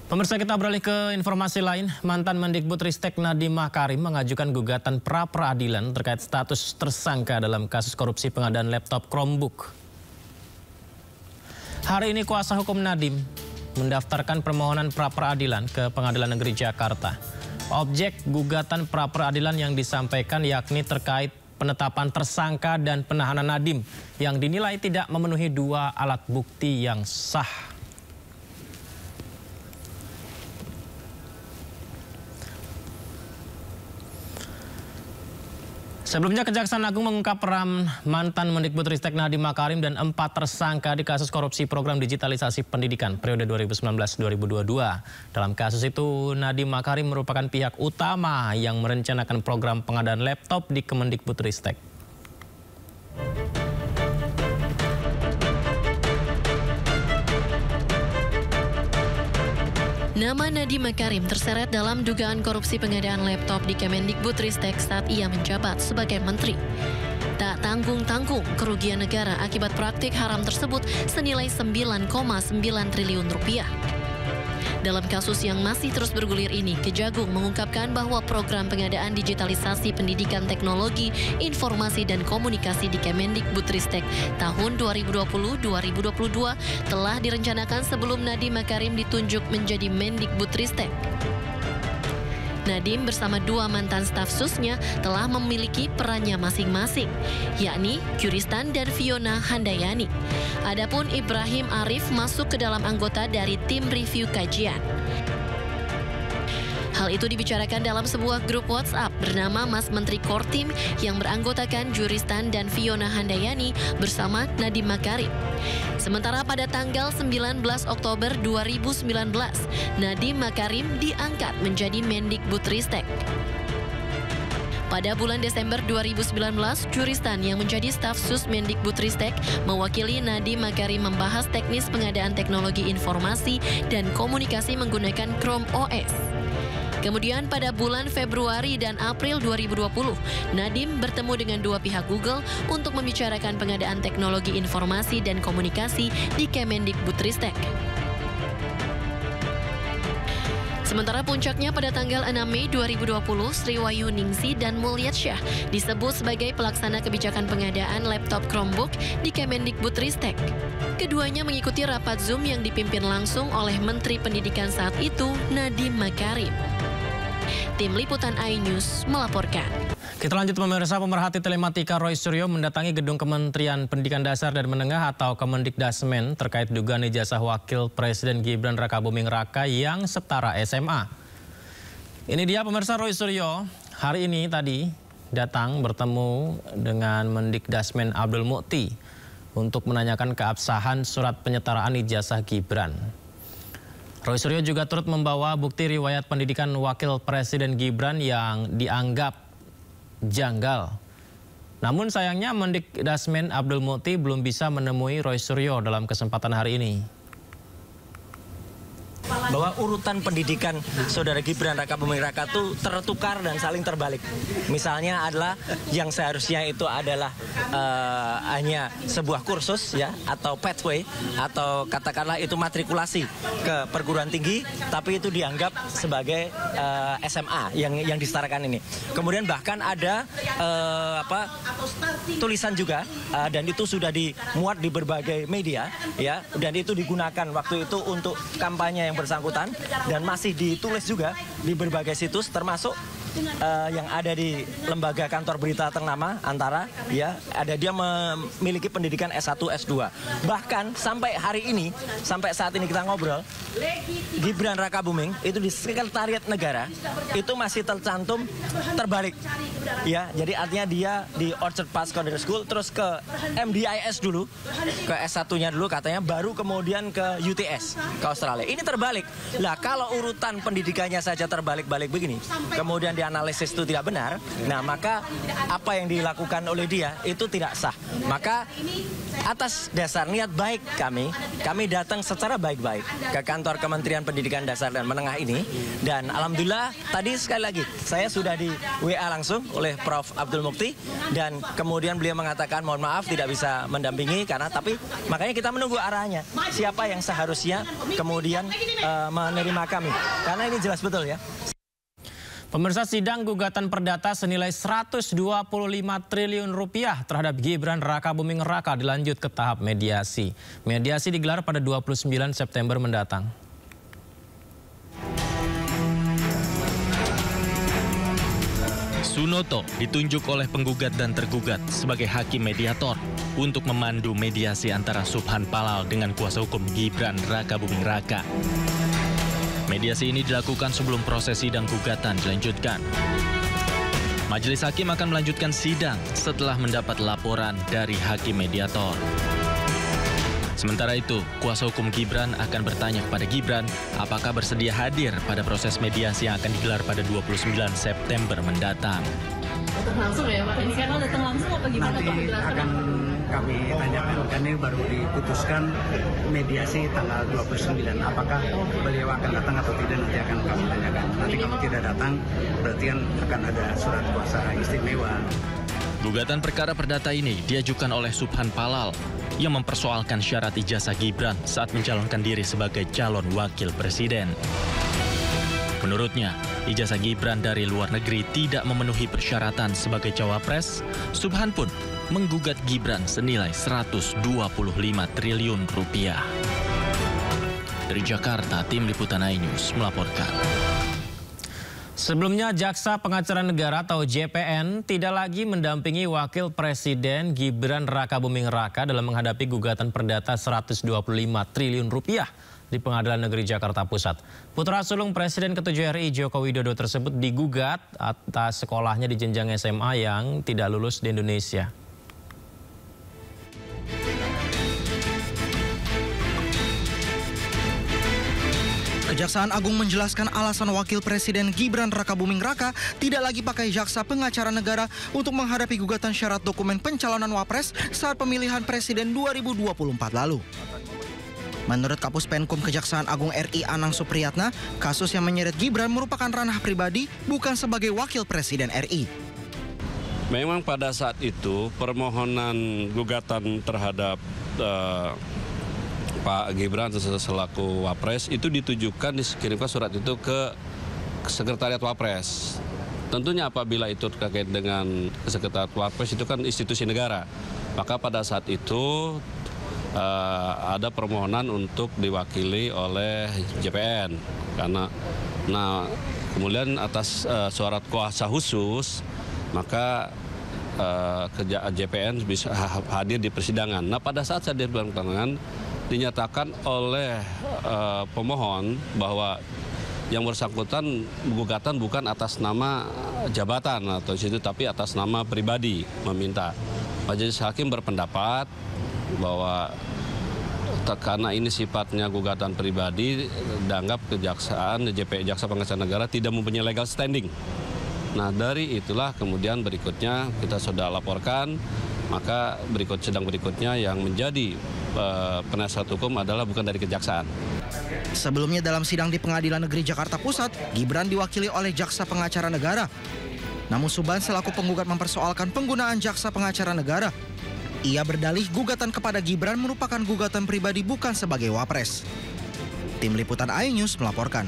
Pemirsa, kita beralih ke informasi lain. Mantan Mendikbudristek Nadiem Makarim mengajukan gugatan pra-peradilan terkait status tersangka dalam kasus korupsi pengadaan laptop Chromebook. Hari ini kuasa hukum Nadiem mendaftarkan permohonan pra-peradilan ke Pengadilan Negeri Jakarta. Objek gugatan pra-peradilan yang disampaikan yakni terkait penetapan tersangka dan penahanan Nadiem yang dinilai tidak memenuhi dua alat bukti yang sah. Sebelumnya, Kejaksaan Agung mengungkap peran mantan Mendikbudristek Nadiem Makarim dan 4 tersangka di kasus korupsi program digitalisasi pendidikan periode 2019-2022. Dalam kasus itu, Nadiem Makarim merupakan pihak utama yang merencanakan program pengadaan laptop di Kemendikbudristek. Nama Nadiem Makarim terseret dalam dugaan korupsi pengadaan laptop di Kemendikbudristek saat ia menjabat sebagai menteri. Tak tanggung-tanggung kerugian negara akibat praktik haram tersebut senilai 9,9 triliun rupiah. Dalam kasus yang masih terus bergulir ini, Kejagung mengungkapkan bahwa program pengadaan digitalisasi pendidikan teknologi, informasi dan komunikasi di Kemendikbudristek tahun 2020-2022 telah direncanakan sebelum Nadiem Makarim ditunjuk menjadi Mendikbudristek. Nadiem bersama 2 mantan staf susnya telah memiliki perannya masing-masing, yakni Kyuristan dan Fiona Handayani. Adapun Ibrahim Arif masuk ke dalam anggota dari tim review kajian. Hal itu dibicarakan dalam sebuah grup WhatsApp bernama Mas Menteri Kortim yang beranggotakan Kyuristan dan Fiona Handayani bersama Nadiem Makarim. Sementara pada tanggal 19 Oktober 2019, Nadiem Makarim diangkat menjadi Mendikbudristek. Pada bulan Desember 2019, Kyuristan yang menjadi staf sus Mendikbudristek mewakili Nadiem Makarim membahas teknis pengadaan teknologi informasi dan komunikasi menggunakan Chrome OS. Kemudian pada bulan Februari dan April 2020, Nadiem bertemu dengan 2 pihak Google untuk membicarakan pengadaan teknologi informasi dan komunikasi di Kemendikbudristek. Sementara puncaknya pada tanggal 6 Mei 2020, Sriwayu Ningsi dan Mulyatsyah disebut sebagai pelaksana kebijakan pengadaan laptop Chromebook di Kemendikbudristek. Keduanya mengikuti rapat Zoom yang dipimpin langsung oleh Menteri Pendidikan saat itu, Nadiem Makarim. Tim Liputan iNews melaporkan. Kita lanjut, pemirsa. Pemerhati telematika Roy Suryo mendatangi gedung Kementerian Pendidikan Dasar dan Menengah atau Kemendikdasmen terkait dugaan ijazah Wakil Presiden Gibran Rakabuming Raka yang setara SMA. Ini dia, pemirsa. Roy Suryo hari ini tadi datang bertemu dengan Mendikdasmen Abdul Mukti untuk menanyakan keabsahan surat penyetaraan ijazah Gibran. Roy Suryo juga turut membawa bukti riwayat pendidikan Wakil Presiden Gibran yang dianggap janggal. Namun sayangnya Mendikdasmen Abdul Mukti belum bisa menemui Roy Suryo dalam kesempatan hari ini. Bahwa urutan pendidikan saudara Gibran Rakabuming Raka itu tertukar dan saling terbalik. Misalnya adalah yang seharusnya itu adalah hanya sebuah kursus ya, atau pathway, atau katakanlah itu matrikulasi ke perguruan tinggi, tapi itu dianggap sebagai SMA yang disetarakan ini. Kemudian bahkan ada tulisan juga dan itu sudah dimuat di berbagai media ya, dan itu digunakan waktu itu untuk kampanye yang bersangkutan dan masih ditulis juga di berbagai situs termasuk yang ada di lembaga kantor berita ternama antara ya, ada dia memiliki pendidikan S1 S2. Bahkan sampai hari ini, sampai saat ini kita ngobrol, Gibran Rakabuming itu di Sekretariat Negara itu masih tercantum terbalik. Ya, jadi artinya dia di Orchard Park Secondary School terus ke MDIS dulu, ke S1-nya dulu katanya, baru kemudian ke UTS ke Australia. Ini terbalik. Lah kalau urutan pendidikannya saja terbalik-balik begini, kemudian dia dianalisis itu tidak benar, nah maka apa yang dilakukan oleh dia itu tidak sah. Maka atas dasar niat baik kami datang secara baik-baik ke kantor Kementerian Pendidikan Dasar dan Menengah ini, dan alhamdulillah tadi sekali lagi saya sudah di WA langsung oleh Prof. Abdul Mukti, dan kemudian beliau mengatakan mohon maaf tidak bisa mendampingi tapi makanya kita menunggu arahnya siapa yang seharusnya kemudian menerima kami, karena ini jelas betul ya. Pemirsa, sidang gugatan perdata senilai 125 triliun rupiah terhadap Gibran Rakabuming Raka dilanjut ke tahap mediasi. Mediasi digelar pada 29 September mendatang. Sunoto ditunjuk oleh penggugat dan tergugat sebagai hakim mediator untuk memandu mediasi antara Subhan Palal dengan kuasa hukum Gibran Rakabuming Raka. Mediasi ini dilakukan sebelum proses sidang gugatan dilanjutkan. Majelis hakim akan melanjutkan sidang setelah mendapat laporan dari hakim mediator. Sementara itu, kuasa hukum Gibran akan bertanya kepada Gibran apakah bersedia hadir pada proses mediasi yang akan digelar pada 29 September mendatang. Datang langsung ya Pak? Ini sekarang datang langsung apa gimana Pak? Akan kami tanyakan, karena ini baru diputuskan mediasi tanggal 29. Apakah beliau akan datang atau tidak, nanti akan kami tanyakan. Nanti kalau tidak datang, berarti akan ada surat kuasa istimewa. Gugatan perkara perdata ini diajukan oleh Subhan Palal yang mempersoalkan syarat ijazah Gibran saat mencalonkan diri sebagai calon wakil presiden. Menurutnya, ijazah Gibran dari luar negeri tidak memenuhi persyaratan sebagai cawapres. Subhan pun menggugat Gibran senilai 125 triliun rupiah. Dari Jakarta, tim Liputan iNews melaporkan. Sebelumnya, Jaksa Pengacara Negara atau JPN tidak lagi mendampingi Wakil Presiden Gibran Rakabuming Raka dalam menghadapi gugatan perdata 125 triliun rupiah di Pengadilan Negeri Jakarta Pusat. Putra sulung Presiden ke-7 RI Joko Widodo tersebut digugat atas sekolahnya di jenjang SMA yang tidak lulus di Indonesia. Kejaksaan Agung menjelaskan alasan Wakil Presiden Gibran Rakabuming Raka tidak lagi pakai Jaksa Pengacara Negara untuk menghadapi gugatan syarat dokumen pencalonan Wapres saat pemilihan Presiden 2024 lalu. Menurut Kapus Penkum Kejaksaan Agung RI Anang Supriyatna, kasus yang menyeret Gibran merupakan ranah pribadi bukan sebagai Wakil Presiden RI. Memang pada saat itu permohonan gugatan terhadap Pak Gibran selaku Wapres itu ditujukan, dikirimkan surat itu ke Sekretariat Wapres. Tentunya apabila itu terkait dengan Sekretariat Wapres itu kan institusi negara. Maka pada saat itu ada permohonan untuk diwakili oleh JPN. Kemudian atas surat kuasa khusus, maka JPN bisa hadir di persidangan. Nah, pada saat saya di persidangan dinyatakan oleh pemohon bahwa yang bersangkutan gugatan bukan atas nama jabatan atau situ, tapi atas nama pribadi meminta. Majelis hakim berpendapat bahwa karena ini sifatnya gugatan pribadi, dianggap kejaksaan Jaksa Pengacara Negara tidak mempunyai legal standing. Nah, dari itulah kemudian berikutnya kita sudah laporkan, maka sidang berikutnya yang menjadi penasihat hukum adalah bukan dari kejaksaan. Sebelumnya dalam sidang di Pengadilan Negeri Jakarta Pusat, Gibran diwakili oleh Jaksa Pengacara Negara. Namun Subhan selaku penggugat mempersoalkan penggunaan Jaksa Pengacara Negara. Ia berdalih gugatan kepada Gibran merupakan gugatan pribadi bukan sebagai Wapres. Tim Liputan iNews melaporkan.